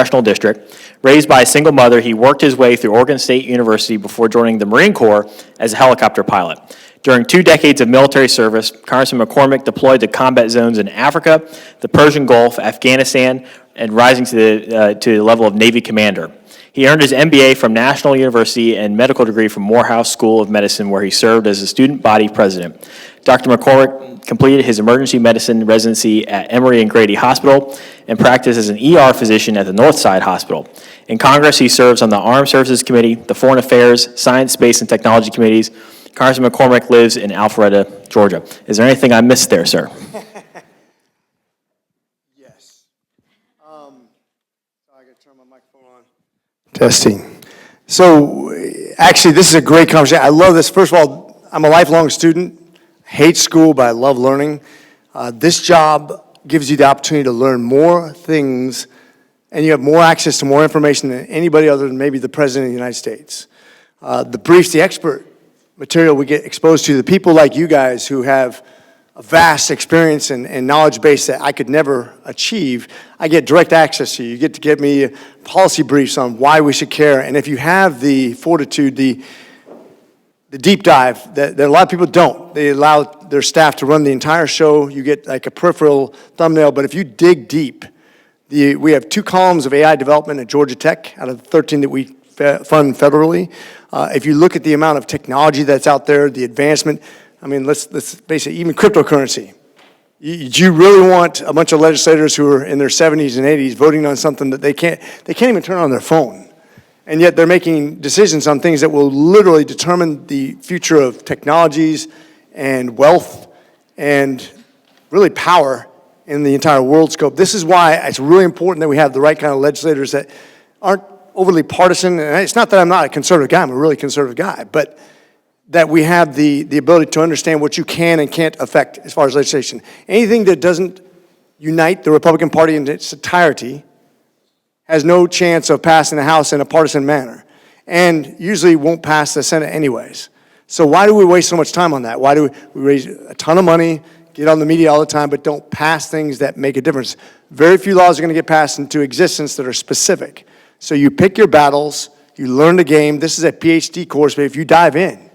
congressional district. Raised by a single mother, he worked his way through Oregon State University before joining the Marine Corps as a helicopter pilot. During 2 decades of military service, Congressman McCormick deployed to combat zones in Africa, the Persian Gulf, Afghanistan, and rising to the level of Navy commander. He earned his MBA from National University and medical degree from Morehouse School of Medicine, where he served as a student body president. Dr. McCormick completed his emergency medicine residency at Emory and Grady Hospital and practiced as an ER physician at the Northside Hospital. In Congress, he serves on the Armed Services Committee, the Foreign Affairs, Science, Space, and Technology Committees. Congressman McCormick lives in Alpharetta, Georgia. Is there anything I missed there, sir? Yes. I got to turn my microphone on. Testing. So, actually, this is a great conversation. I love this. First of all, I'm a lifelong student. Hate school, but I love learning. This job gives you the opportunity to learn more things, and you have more access to more information than anybody other than maybe the President of the United States. The briefs, the expert material we get exposed to, the people like you guys who have a vast experience and knowledge base that I could never achieve, I get direct access to you. You get to get me policy briefs on why we should care, and if you have the fortitude, the deep dive that a lot of people don't. They allow their staff to run the entire show. You get like a peripheral thumbnail, but if you dig deep, we have 2 columns of AI development at Georgia Tech out of the 13 that we fund federally. If you look at the amount of technology that's out there, the advancement, I mean, let's face it, even cryptocurrency. Do you really want a bunch of legislators who are in their 70s and 80s voting on something that they can't even turn on their phone? And yet they're making decisions on things that will literally determine the future of technologies and wealth and really power in the entire world scope. This is why it's really important that we have the right kind of legislators that aren't overly partisan. And it's not that I'm not a conservative guy, I'm a really conservative guy, but that we have the ability to understand what you can and can't affect as far as legislation. Anything that doesn't unite the Republican Party in its entirety has no chance of passing the House in a partisan manner, and usually won't pass the Senate anyways. So why do we waste so much time on that? Why do we raise a ton of money, get on the media all the time, but don't pass things that make a difference? Very few laws are going to get passed into existence that are specific. So you pick your battles, you learn the game. This is a PhD course, but if you dive in,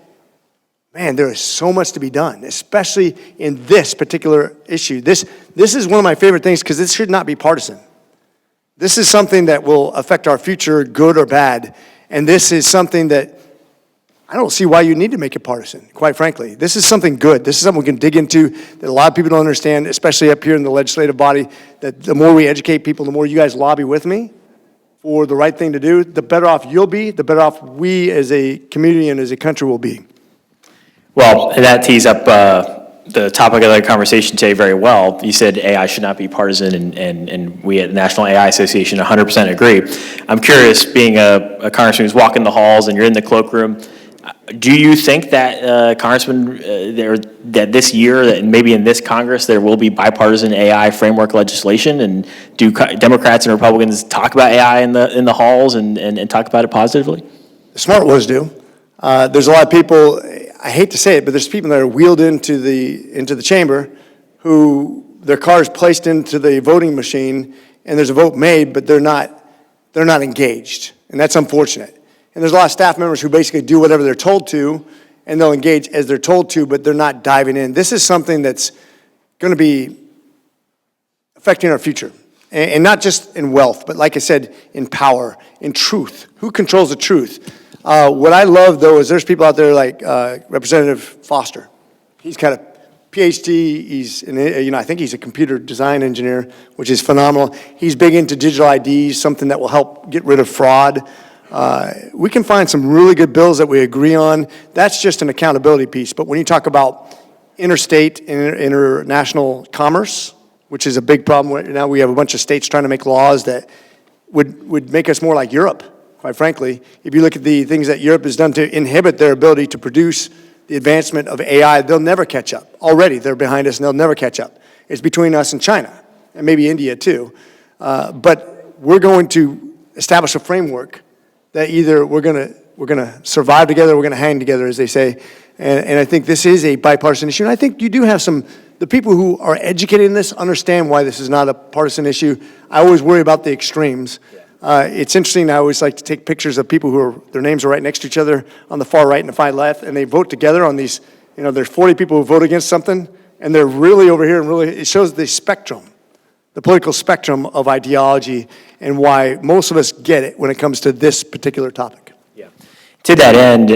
man, there is so much to be done, especially in this particular issue. This is one of my favorite things because this should not be partisan. This is something that will affect our future, good or bad, and this is something that I don't see why you need to make it partisan, quite frankly. This is something good. This is something we can dig into that a lot of people don't understand, especially up here in the legislative body, that the more we educate people, the more you guys lobby with me for the right thing to do, the better off you'll be, the better off we as a community and as a country will be. Well, and that tees up the topic of the conversation today very well. You said AI should not be partisan, and we at the National AI Association 100% agree. I'm curious, being a congressman who's walking the halls and you're in the cloakroom, do you think that, Congressman, that this year, and maybe in this Congress, there will be bipartisan AI framework legislation? And do Democrats and Republicans talk about AI in the halls and talk about it positively? The smart ones do. There's a lot of people, I hate to say it, but there's people that are wheeled into the chamber who their car is placed into the voting machine and there's a vote made, but they're not engaged. And that's unfortunate. And there's a lot of staff members who basically do whatever they're told to, and they'll engage as they're told to, but they're not diving in. This is something that's going to be affecting our future. And not just in wealth, but like I said, in power, in truth. Who controls the truth? What I love, though, is there's people out there like Representative Foster. He's got a PhD. He's, I think he's a computer design engineer, which is phenomenal. He's big into digital IDs, something that will help get rid of fraud. We can find some really good bills that we agree on. That's just an accountability piece. But when you talk about interstate and international commerce, which is a big problem right now, we have a bunch of states trying to make laws that would make us more like Europe. Quite frankly, if you look at the things that Europe has done to inhibit their ability to produce the advancement of AI, they'll never catch up. Already, they're behind us, and they'll never catch up. It's between us and China, and maybe India too. But we're going to establish a framework that either we're going to survive together, we're going to hang together, as they say. And I think this is a bipartisan issue. And I think you do have the people who are educated in this understand why this is not a partisan issue. I always worry about the extremes. It's interesting, I always like to take pictures of people their names are right next to each other on the far right and the far left, and they vote together on these, there's 40 people who vote against something, and they're really over here, and really, it shows the spectrum, the political spectrum of ideology, and why most of us get it when it comes to this particular topic. Yeah. To that end,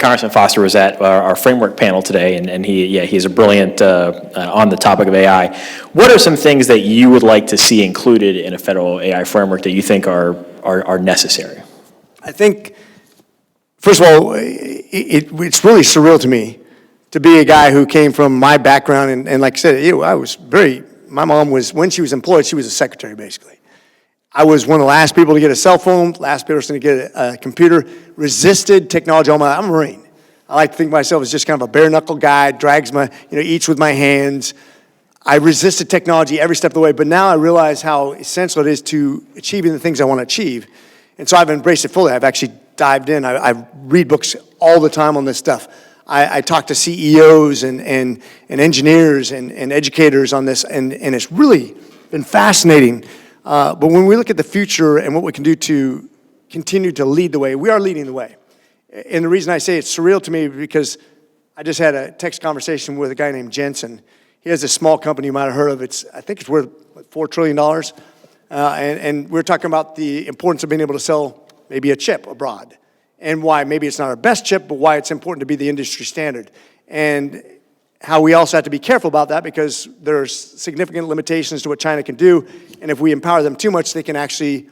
Congressman Foster was at our framework panel today, and he's a brilliant on the topic of AI. What are some things that you would like to see included in a federal AI framework that you think are necessary? I think, first of all, it's really surreal to me to be a guy who came from my background, and like I said, my mom was, when she was employed, she was a secretary, basically. I was one of the last people to get a cell phone, last person to get a computer, resisted technology all my life. I'm a Marine. I like to think of myself as just kind of a bare-knuckle guy, eats with my hands. I resisted technology every step of the way, but now I realize how essential it is to achieving the things I want to achieve. And so I've embraced it fully. I've actually dived in. I read books all the time on this stuff. I talk to CEOs and engineers and educators on this, and it's really been fascinating. But when we look at the future and what we can do to continue to lead the way, we are leading the way. And the reason I say it's surreal to me is because I just had a text conversation with a guy named Jensen. He has a small company you might have heard of. I think it's worth $4 trillion. And we're talking about the importance of being able to sell maybe a chip abroad, and why maybe it's not our best chip, but why it's important to be the industry standard. And how we also have to be careful about that, because there's significant limitations to what China can do, and if we empower them too much, they can actually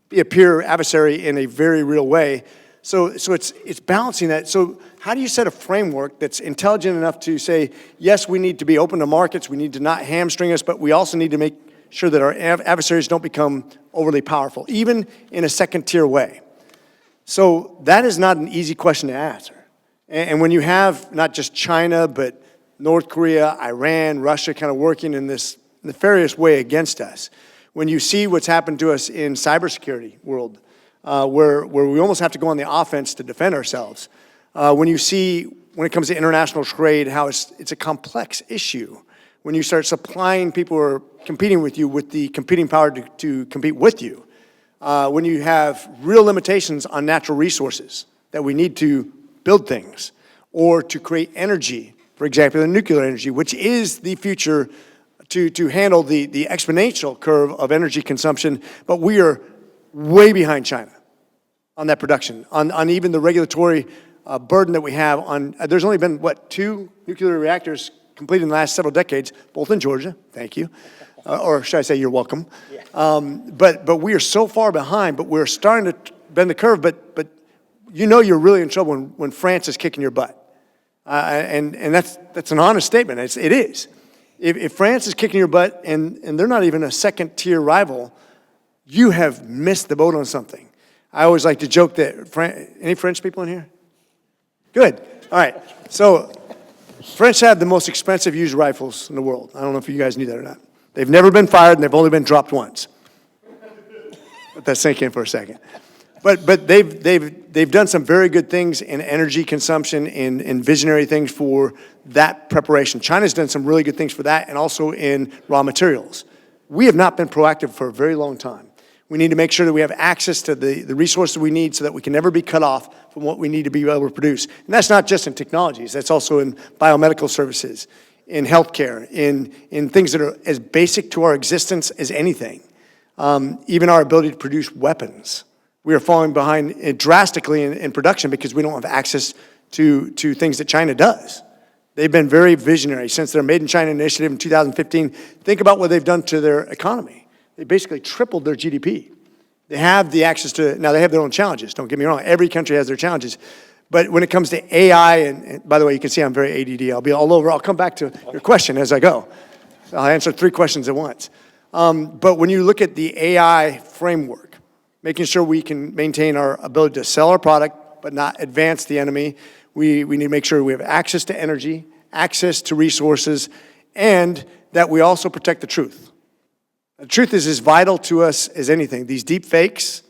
be a peer adversary in a very real way. So it's balancing that. So how do you set a framework that's intelligent enough to say, yes, we need to be open to markets, we need to not hamstring us, but we also need to make sure that our adversaries don't become overly powerful, even in a second-tier way. So that is not an easy question to answer. And when you have not just China, but North Korea, Iran, Russia kind of working in this nefarious way against us, when you see what's happened to us in cybersecurity world, where we almost have to go on the offense to defend ourselves, when you see, when it comes to international trade, how it's a complex issue, when you start supplying people who are competing with you with the competing power to compete with you, when you have real limitations on natural resources that we need to build things, or to create energy, for example, the nuclear energy, which is the future to handle the exponential curve of energy consumption, but we are way behind China on that production, on even the regulatory burden that we have on, there's only been, 2 nuclear reactors completed in the last several decades, both in Georgia, thank you, or should I say you're welcome. Yeah. But we are so far behind, but we're starting to bend the curve, but you're really in trouble when France is kicking your butt. And that's an honest statement, it is. If France is kicking your butt and they're not even a second-tier rival, you have missed the boat on something. I always like to joke that, any French people in here? Good, all right. So French have the most expensive used rifles in the world. I don't know if you guys knew that or not. They've never been fired and they've only been dropped once. Let that sink in for a second. But they've done some very good things in energy consumption, in visionary things for that preparation. China's done some really good things for that, and also in raw materials. We have not been proactive for a very long time. We need to make sure that we have access to the resources we need so that we can never be cut off from what we need to be able to produce. And that's not just in technologies, that's also in biomedical services, in healthcare, in things that are as basic to our existence as anything. Even our ability to produce weapons. We are falling behind drastically in production because we don't have access to things that China does. They've been very visionary since their Made in China initiative in 2015. Think about what they've done to their economy. They basically tripled their GDP. They have the access to, now they have their own challenges, don't get me wrong. Every country has their challenges. But when it comes to AI, and by the way, you can see I'm very ADD. I'll be all over. I'll come back to your question as I go. I'll answer 3 questions at once. But when you look at the AI framework, making sure we can maintain our ability to sell our product but not advance the enemy, we need to make sure we have access to energy, access to resources, and that we also protect the truth. The truth is as vital to us as anything. These deep fakes,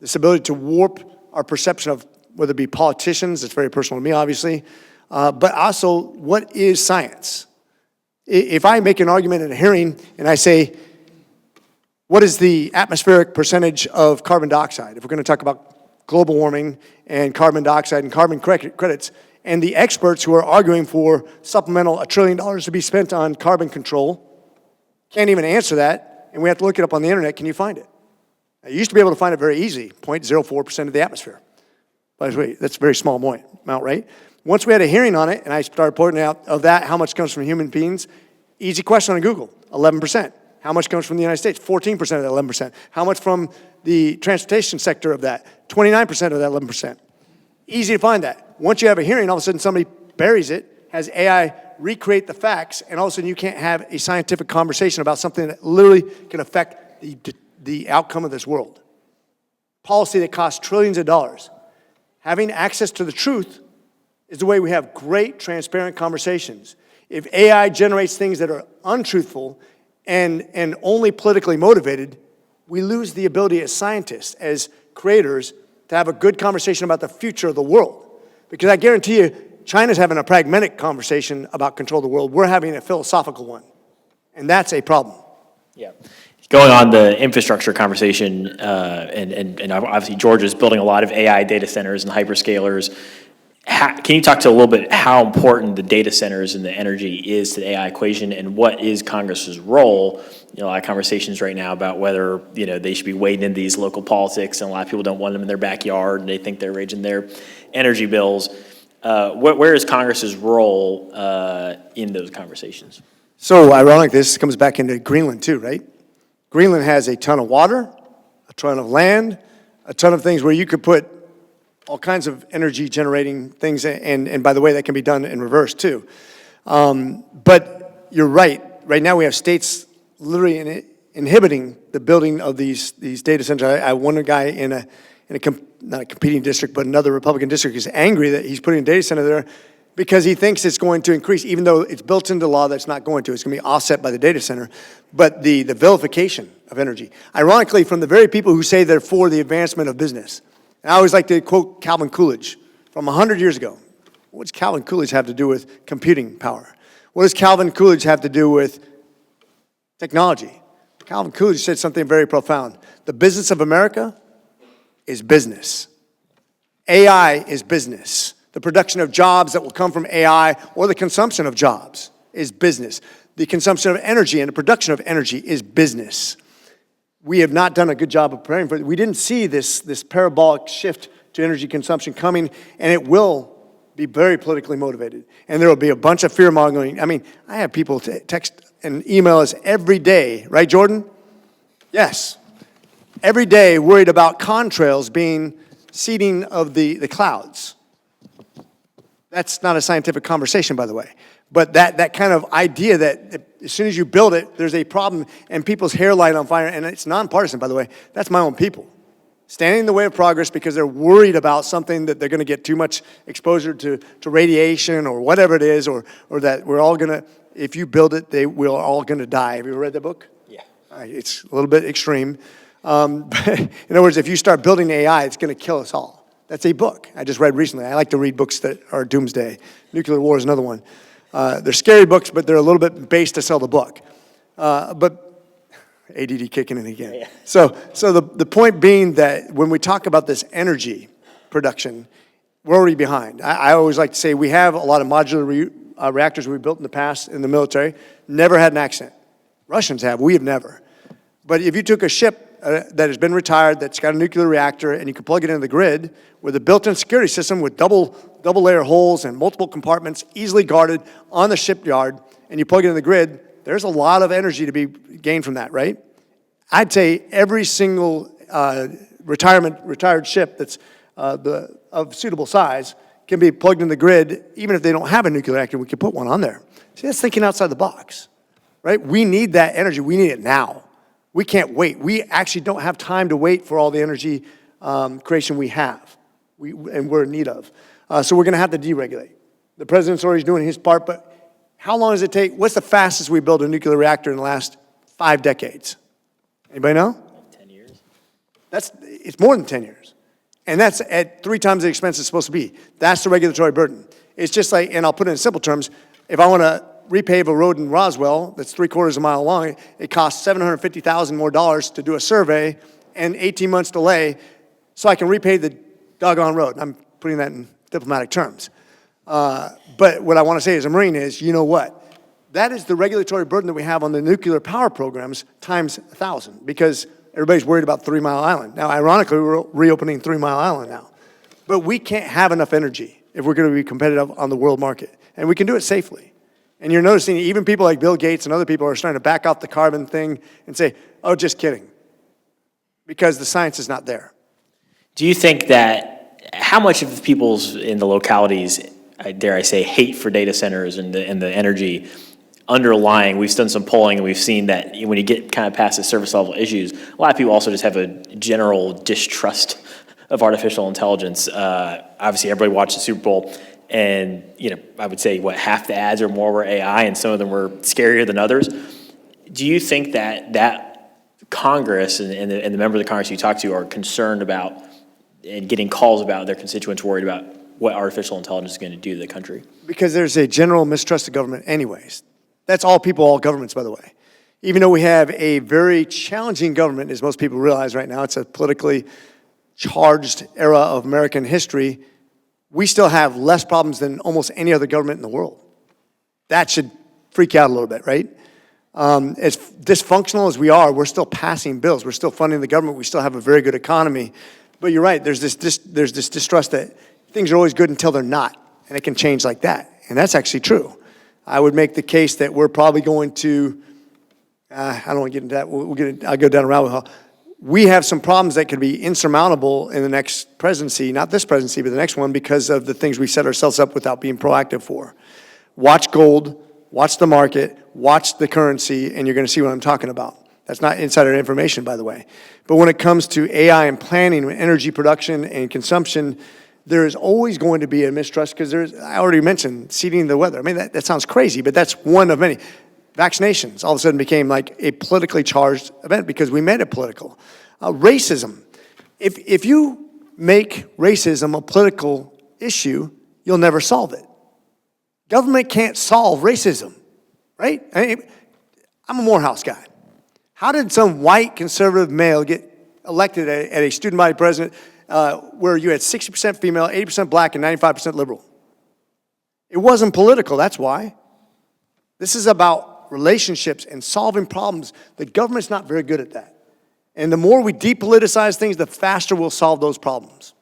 this ability to warp our perception of whether it be politicians, it's very personal to me, obviously, but also what is science? If I make an argument in a hearing and I say, What is the atmospheric percentage of carbon dioxide? If we're going to talk about global warming and carbon dioxide and carbon credits, and the experts who are arguing for supplemental $1 trillion to be spent on carbon control can't even answer that, and we have to look it up on the internet. Can you find it? Now, you used to be able to find it very easy, 0.04% of the atmosphere. By the way, that's a very small amount, right? Once we had a hearing on it, and I started pointing out of that, how much comes from human beings, easy question on Google, 11%. How much comes from the United States? 14% of that 11%. How much from the transportation sector of that? 29% of that 11%. Easy to find that. Once you have a hearing, all of a sudden somebody buries it, has AI recreate the facts, and all of a sudden you can't have a scientific conversation about something that literally can affect the outcome of this world. Policy that costs trillions of dollars. Having access to the truth is the way we have great, transparent conversations. If AI generates things that are untruthful and only politically motivated, we lose the ability as scientists, as creators, to have a good conversation about the future of the world. Because I guarantee you, China's having a pragmatic conversation about control of the world. We're having a philosophical one. And that's a problem. Yeah. Going on the infrastructure conversation, and obviously Georgia's building a lot of AI data centers and hyperscalers. Can you talk to a little bit how important the data centers and the energy is to the AI equation, and what is Congress's role? A lot of conversations right now about whether they should be wading into these local politics, and a lot of people don't want them in their backyard, and they think they're raising their energy bills. Where is Congress's role in those conversations? So ironic, this comes back into Greenland too, right? Greenland has a ton of water, a ton of land, a ton of things where you could put all kinds of energy generating things, and by the way, that can be done in reverse too. But you're right. Right now we have states literally inhibiting the building of these data centers. One guy in not a competing district, but another Republican district is angry that he's putting a data center there because he thinks it's going to increase, even though it's built into law that's not going to. It's going to be offset by the data center. But the vilification of energy, ironically, from the very people who say they're for the advancement of business. And I always like to quote Calvin Coolidge from 100 years ago. What does Calvin Coolidge have to do with computing power? What does Calvin Coolidge have to do with technology? Calvin Coolidge said something very profound. The business of America is business. AI is business. The production of jobs that will come from AI or the consumption of jobs is business. The consumption of energy and the production of energy is business. We have not done a good job of preparing for it. We didn't see this parabolic shift to energy consumption coming, and it will be very politically motivated. And there will be a bunch of fear-mongering. I mean, I have people text and email us every day, right, Jordan? Yes. Every day worried about contrails being seeding of the clouds. That's not a scientific conversation, by the way. But that kind of idea that as soon as you build it, there's a problem and people's hair light on fire, and it's nonpartisan, by the way. That's my own people. Standing in the way of progress because they're worried about something that they're going to get too much exposure to radiation or whatever it is, or that we're all going to, if you build it, we're all going to die. Have you ever read that book? Yeah. It's a little bit extreme. But in other words, if you start building AI, it's going to kill us all. That's a book I just read recently. I like to read books that are doomsday. Nuclear War is another one. They're scary books, but they're a little bit based to sell the book. But ADD kicking in again. Yeah. So the point being that when we talk about this energy production, we're already behind. I always like to say we have a lot of modular reactors we built in the past in the military, never had an accident. Russians have, we have never. But if you took a ship that has been retired, that's got a nuclear reactor, and you can plug it into the grid with a built-in security system with double layer holes and multiple compartments, easily guarded on the shipyard, and you plug it in the grid, there's a lot of energy to be gained from that, right? I'd say every single retired ship that's of suitable size can be plugged in the grid, even if they don't have a nuclear reactor, we can put one on there. See, that's thinking outside the box, right? We need that energy. We need it now. We can't wait. We actually don't have time to wait for all the energy creation we have and we're in need of. So we're going to have to deregulate. The president's already doing his part, but how long does it take? What's the fastest we build a nuclear reactor in the last 5 decades? Anybody know? 10 years. It's more than 10 years. And that's at 3 times the expense it's supposed to be. That's the regulatory burden. It's just like, and I'll put it in simple terms, if I want to repave a road in Roswell that's 3/4 of a mile long, it costs $750,000 more to do a survey and 18 months delay so I can repave the doggone road. I'm putting that in diplomatic terms. But what I want to say as a Marine is, you know what? That is the regulatory burden that we have on the nuclear power programs times 1,000, because everybody's worried about 3 Mile Island. Now, ironically, we're reopening 3 Mile Island now. But we can't have enough energy if we're going to be competitive on the world market. And we can do it safely. And you're noticing even people like Bill Gates and other people are starting to back off the carbon thing and say, oh, just kidding. Because the science is not there. Do you think that how much of people's in the localities, dare I say, hate for data centers and the energy underlying, we've done some polling and we've seen that when you get kind of past the surface level issues, a lot of people also just have a general distrust of artificial intelligence. Obviously, everybody watched the Super Bowl, and I would say half the ads or more were AI, and some of them were scarier than others. Do you think that Congress and the members of the Congress you talk to are concerned about and getting calls about their constituents worried about what artificial intelligence is going to do to the country? Because there's a general mistrust of government anyways. That's all people, all governments, by the way. Even though we have a very challenging government, as most people realize right now, it's a politically charged era of American history, we still have less problems than almost any other government in the world. That should freak you out a little bit, right? As dysfunctional as we are, we're still passing bills. We're still funding the government. We still have a very good economy. But you're right, there's this distrust that things are always good until they're not, and it can change like that. And that's actually true. I would make the case that we're probably going to, I don't want to get into that, I'll go down a rabbit hole. We have some problems that could be insurmountable in the next presidency, not this presidency, but the next one, because of the things we set ourselves up without being proactive for. Watch gold, watch the market, watch the currency, and you're going to see what I'm talking about. That's not insider information, by the way. But when it comes to AI and planning, energy production and consumption, there is always going to be a mistrust because I already mentioned seeding the weather. I mean, that sounds crazy, but that's one of many. Vaccinations all of a sudden became like a politically charged event because we made it political. Racism. If you make racism a political issue, you'll never solve it. Government can't solve racism, right? I'm a Morehouse guy. How did some white conservative male get elected at a student body president where you had 60% female, 80% black, and 95% liberal? It wasn't political, that's why. This is about relationships and solving problems. The government's not very good at that. And the more we depoliticize things, the faster we'll solve those problems.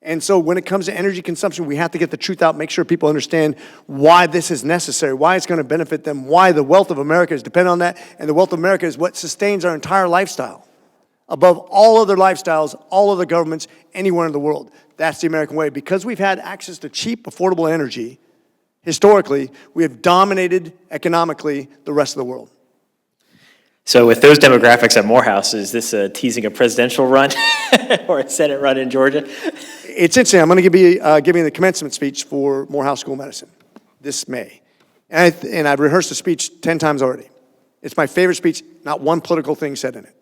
And so when it comes to energy consumption, we have to get the truth out, make sure people understand why this is necessary, why it's going to benefit them, why the wealth of America is dependent on that, and the wealth of America is what sustains our entire lifestyle. Above all other lifestyles, all other governments, anywhere in the world. That's the American way. Because we've had access to cheap, affordable energy, historically, we have dominated economically the rest of the world. So with those demographics at Morehouse, is this teasing a presidential run or a Senate run in Georgia? It's interesting. I'm going to be giving the commencement speech for Morehouse School of Medicine this May. And I've rehearsed the speech 10 times already. It's my favorite speech, not one political thing said in it.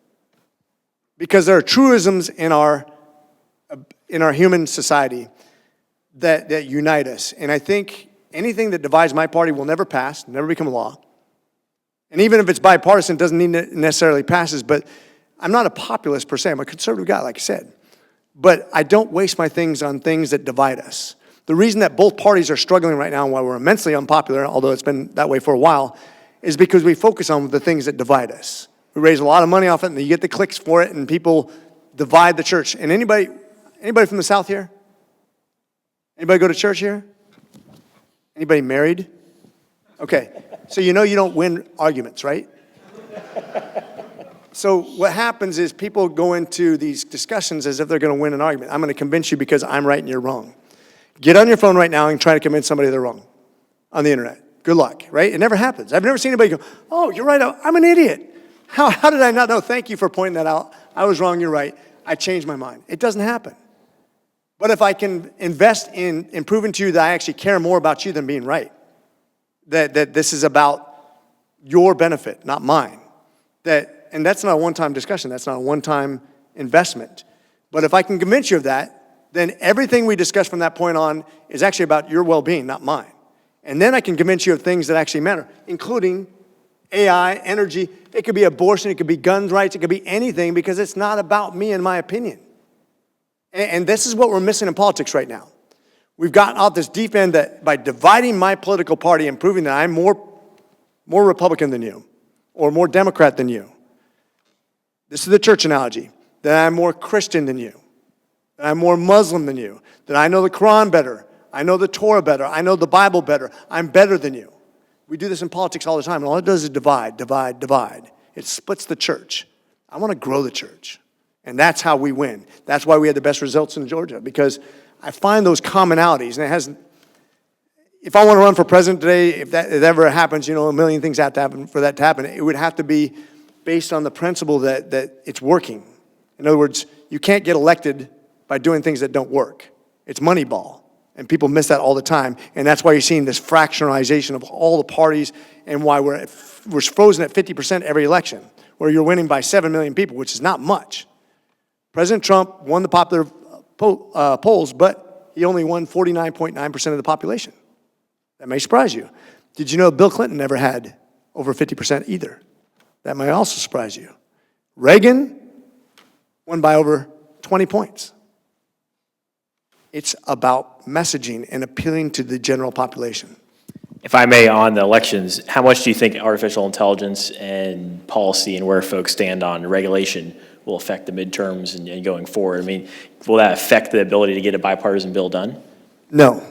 Because there are truisms in our human society that unite us. And I think anything that divides my party will never pass, never become law. And even if it's bipartisan, it doesn't mean it necessarily passes. But I'm not a populist per se. I'm a conservative guy, like I said. But I don't waste my things on things that divide us. The reason that both parties are struggling right now and why we're immensely unpopular, although it's been that way for a while, is because we focus on the things that divide us. We raise a lot of money off it, and you get the clicks for it, and people divide the church. And anybody from the South here? Anybody go to church here? Anybody married? Okay, so you know you don't win arguments, right? So what happens is people go into these discussions as if they're going to win an argument. I'm going to convince you because I'm right and you're wrong. Get on your phone right now and try to convince somebody they're wrong on the internet. Good luck, right? It never happens. I've never seen anybody go, oh, you're right, I'm an idiot. How did I not know? Thank you for pointing that out. I was wrong, you're right. I changed my mind. It doesn't happen. But if I can invest in proving to you that I actually care more about you than being right, that this is about your benefit, not mine, and that's not a one-time discussion, that's not a one-time investment. But if I can convince you of that, then everything we discuss from that point on is actually about your well-being, not mine. And then I can convince you of things that actually matter, including AI, energy. It could be abortion, it could be gun rights, it could be anything, because it's not about me and my opinion. And this is what we're missing in politics right now. We've gotten out this deep end that by dividing my political party and proving that I'm more Republican than you or more Democrat than you. This is the church analogy, that I'm more Christian than you, that I'm more Muslim than you, that I know the Quran better, I know the Torah better, I know the Bible better, I'm better than you. We do this in politics all the time, and all it does is divide, divide, divide. It splits the church. I want to grow the church, and that's how we win. That's why we had the best results in Georgia, because I find those commonalities, and it has. If I want to run for president today, if that ever happens, a million things have to happen for that to happen. It would have to be based on the principle that it's working. In other words, you can't get elected by doing things that don't work. It's Moneyball, and people miss that all the time, and that's why you're seeing this fractionalization of all the parties and why we're frozen at 50% every election, where you're winning by 7 million people, which is not much. President Trump won the popular polls, but he only won 49.9% of the population. That may surprise you. Did you know Bill Clinton never had over 50% either? That may also surprise you. Reagan won by over 20 points. It's about messaging and appealing to the general population. If I may, on the elections, how much do you think artificial intelligence and policy and where folks stand on regulation will affect the midterms and going forward? I mean, will that affect the ability to get a bipartisan bill done? No.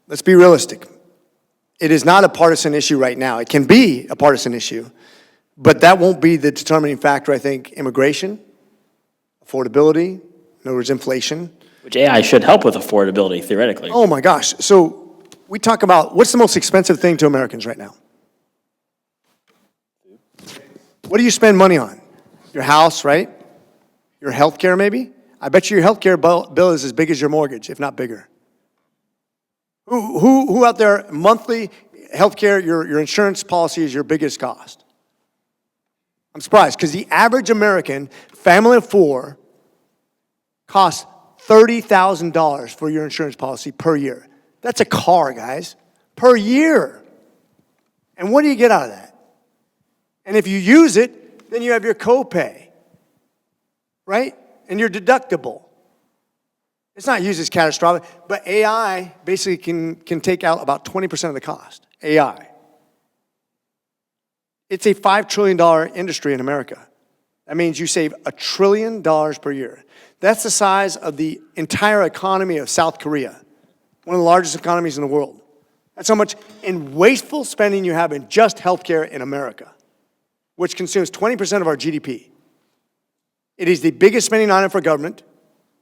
Let's be realistic. It is not a partisan issue right now. It can be a partisan issue, but that won't be the determining factor, I think. Immigration, affordability, in other words, inflation. Which AI should help with affordability, theoretically. Oh my gosh. So we talk about what's the most expensive thing to Americans right now? What do you spend money on? Your house, right? Your health care, maybe? I bet you your health care bill is as big as your mortgage, if not bigger. Who out there, monthly health care, your insurance policy is your biggest cost? I'm surprised, because the average American, family of four, costs $30,000 for your insurance policy per year. That's a car, guys, per year. And what do you get out of that? And if you use it, then you have your copay, right? And your deductible. It's not used as catastrophic, but AI basically can take out about 20% of the cost. AI. It's a $5 trillion industry in America. That means you save $1 trillion per year. That's the size of the entire economy of South Korea, one of the largest economies in the world. That's how much in wasteful spending you have in just healthcare in America, which consumes 20% of our GDP. It is the biggest spending item for government,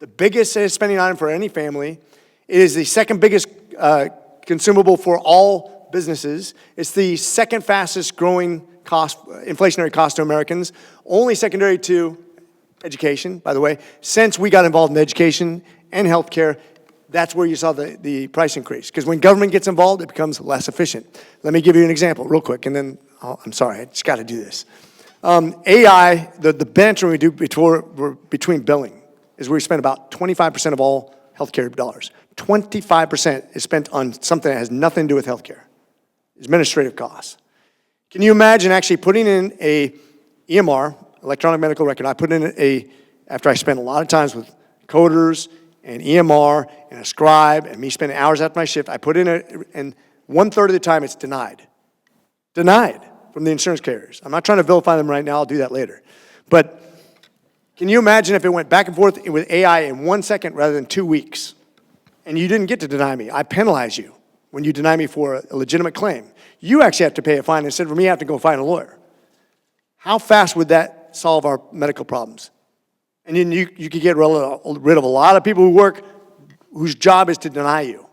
the biggest spending item for any family. It is the second biggest consumable for all businesses. It's the second fastest growing inflationary cost to Americans, only secondary to education, by the way. Since we got involved in education and healthcare, that's where you saw the price increase. Because when government gets involved, it becomes less efficient. Let me give you an example real quick, and then I'm sorry, I just got to do this. AI, the banter we do between billing is where we spend about 25% of all healthcare dollars. 25% is spent on something that has nothing to do with healthcare. Administrative costs. Can you imagine actually putting in a EMR, electronic medical record? I put in after I spent a lot of times with coders and EMR and a scribe and me spending hours after my shift, I put in and 1/3 of the time it's denied. Denied from the insurance carriers. I'm not trying to vilify them right now, I'll do that later. But can you imagine if it went back and forth with AI in 1 second rather than 2 weeks? And you didn't get to deny me. I penalize you when you deny me for a legitimate claim. You actually have to pay a fine instead of me having to go find a lawyer. How fast would that solve our medical problems? And then you could get rid of a lot of people whose job is to deny you,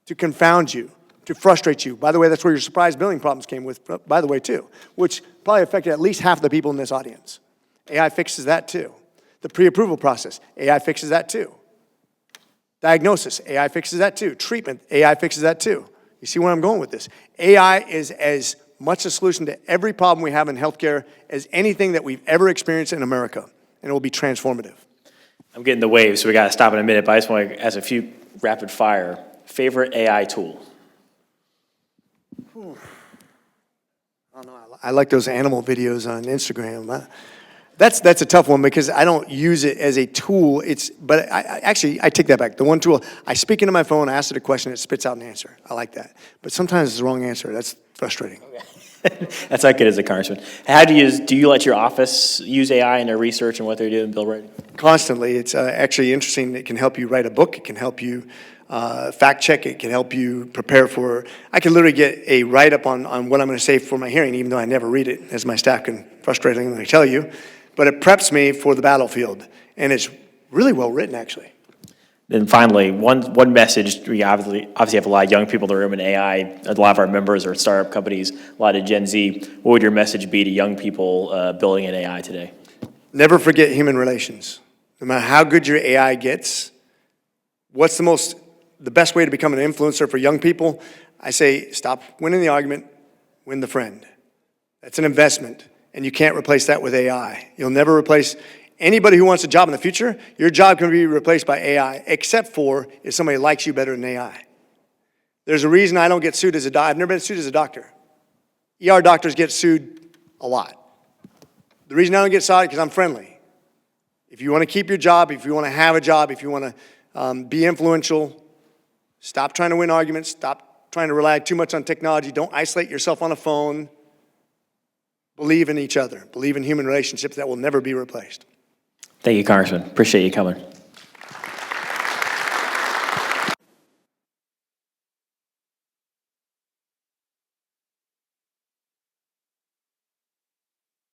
to confound you, to frustrate you. By the way, that's where your surprise billing problems came with, by the way, too, which probably affected at least half the people in this audience. AI fixes that, too. The pre-approval process, AI fixes that, too. Diagnosis, AI fixes that, too. Treatment, AI fixes that, too. You see where I'm going with this? AI is as much a solution to every problem we have in healthcare as anything that we've ever experienced in America, and it will be transformative. I'm getting the waves, so we got to stop in a minute, but I just want to ask a few rapid fire. Favorite AI tool? I don't know. I like those animal videos on Instagram. That's a tough one because I don't use it as a tool. But I take that back. The one tool, I speak into my phone, I ask it a question, it spits out an answer. I like that. But sometimes it's the wrong answer. That's frustrating. That's not good as a congressman. How do you let your office use AI in their research and what they're doing, bill writing? Constantly. It's actually interesting. It can help you write a book. It can help you fact check. It can help you prepare for. I can literally get a write-up on what I'm going to say for my hearing, even though I never read it, as my staff can frustratingly tell you. But it preps me for the battlefield. And it's really well written, actually. Then finally, one message, we obviously have a lot of young people in the room in AI, a lot of our members are startup companies, a lot of Gen Z. What would your message be to young people building in AI today? Never forget human relations. No matter how good your AI gets, what's the best way to become an influencer for young people? I say stop winning the argument, win the friend. That's an investment, and you can't replace that with AI. You'll never replace anybody who wants a job in the future. Your job can be replaced by AI, except for if somebody likes you better than AI. There's a reason I don't get sued as a doctor. I've never been sued as a doctor. ER doctors get sued a lot. The reason I don't get sued is because I'm friendly. If you want to keep your job, if you want to have a job, if you want to be influential, stop trying to win arguments, stop trying to rely too much on technology, don't isolate yourself on a phone. Believe in each other. Believe in human relationships that will never be replaced. Thank you, Congressman. Appreciate you coming.